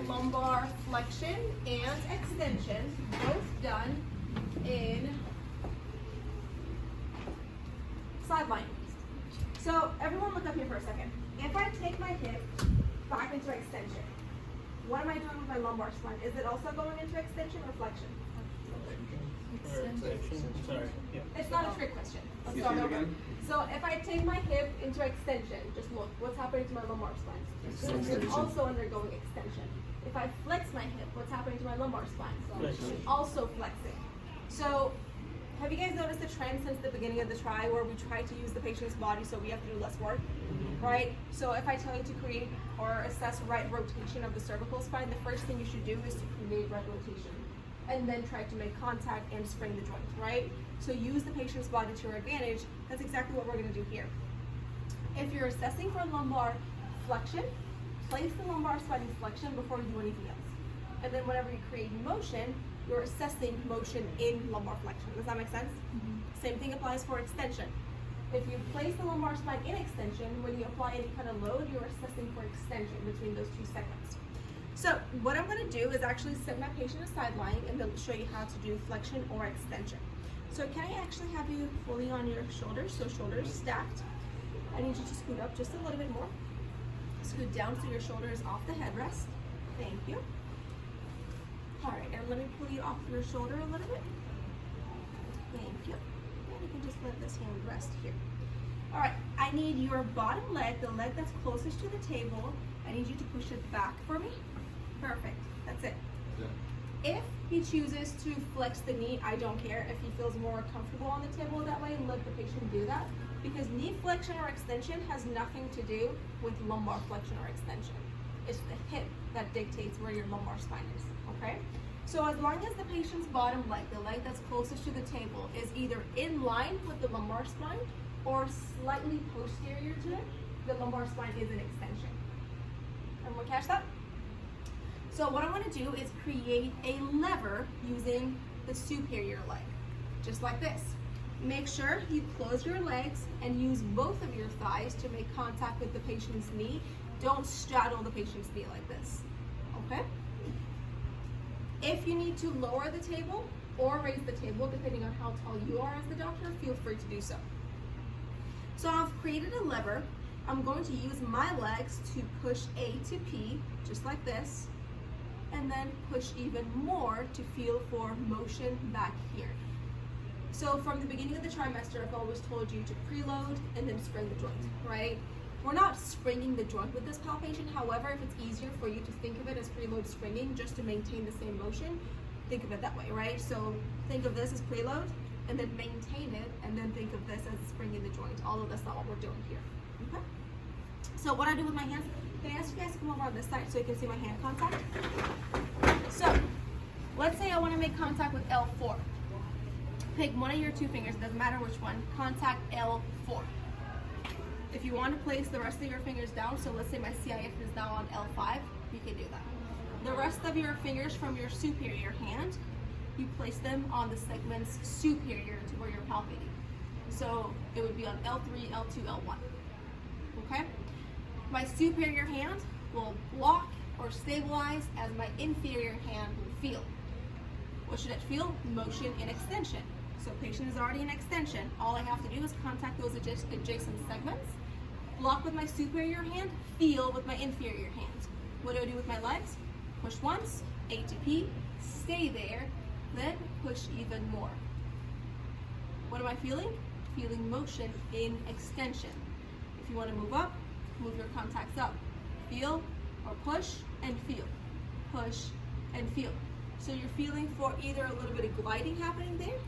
lumbar flexion and extension, both done in side lying. So everyone look up here for a second. If I take my hip back into extension, what am I doing with my lumbar spine? Is it also going into extension or flexion? Sorry. Yeah. It's not a trick question. Let's start over. So if I take my hip into extension, just look, what's happening to my lumbar spine? It's also undergoing extension. If I flex my hip, what's happening to my lumbar spine? Flexion. It's also flexing. So have you guys noticed the trend since the beginning of the try where we try to use the patient's body so we have to do less work, right? So if I tell you to create or assess right rotation of the cervical spine, the first thing you should do is to create right rotation and then try to make contact and spring the joint, right? So use the patient's body to your advantage. That's exactly what we're gonna do here. If you're assessing for lumbar flexion, place the lumbar spine in flexion before you do anything else. And then whenever you create motion, you're assessing motion in lumbar flexion. Does that make sense? Mm-hmm. Same thing applies for extension. If you place the lumbar spine in extension, when you apply any kind of load, you're assessing for extension between those two segments. So what I'm going to do is actually set my patient aside lying and then show you how to do flexion or extension. So can I actually have you fully on your shoulders, so shoulders stacked. I need you to scoot up just a little bit more. Scoot down so your shoulder is off the headrest. Thank you. All right, and let me pull you off your shoulder a little bit. Thank you. And you can just let this hand rest here. All right, I need your bottom leg, the leg that's closest to the table. I need you to push it back for me. Perfect, that's it. Yeah. If he chooses to flex the knee, I don't care. If he feels more comfortable on the table that way, let the patient do that. Because knee flexion or extension has nothing to do with lumbar flexion or extension. It's the hip that dictates where your lumbar spine is, okay? So as long as the patient's bottom leg, the leg that's closest to the table, is either in line with the lumbar spine or slightly posterior to it, the lumbar spine is an extension. Everyone catch that? So what I'm going to do is create a lever using the superior leg, just like this. Make sure you close your legs and use both of your thighs to make contact with the patient's knee. Don't straddle the patient's knee like this, okay? If you need to lower the table or raise the table, depending on how tall you are as the doctor, feel free to do so. So I've created a lever. I'm going to use my legs to push A to P, just like this, and then push even more to feel for motion back here. So from the beginning of the trimester, I've always told you to preload and then spring the joint, right? We're not springing the joint with this palpation. However, if it's easier for you to think of it as preload springing just to maintain the same motion, think of it that way, right? So think of this as preload and then maintain it, and then think of this as springing the joint, although that's not what we're doing here, okay? So what I do with my hands, can I ask you guys to come over on this side so you can see my hand contact? So let's say I want to make contact with L4. Pick one of your two fingers, doesn't matter which one, contact L4. If you want to place the rest of your fingers down, so let's say my CIF is now on L5, you can do that. The rest of your fingers from your superior hand, you place them on the segments superior to where you're palpating. So it would be on L3, L2, L1, okay? My superior hand will block or stabilize as my inferior hand will feel. What should it feel? Motion in extension. So patient is already in extension. All I have to do is contact those adjacent segments, block with my superior hand, feel with my inferior hand. What do I do with my legs? Push once, A to P, stay there, then push even more. What am I feeling? Feeling motion in extension. If you want to move up, move your contacts up. Feel or push and feel. Push and feel. So you're feeling for either a little bit of gliding happening there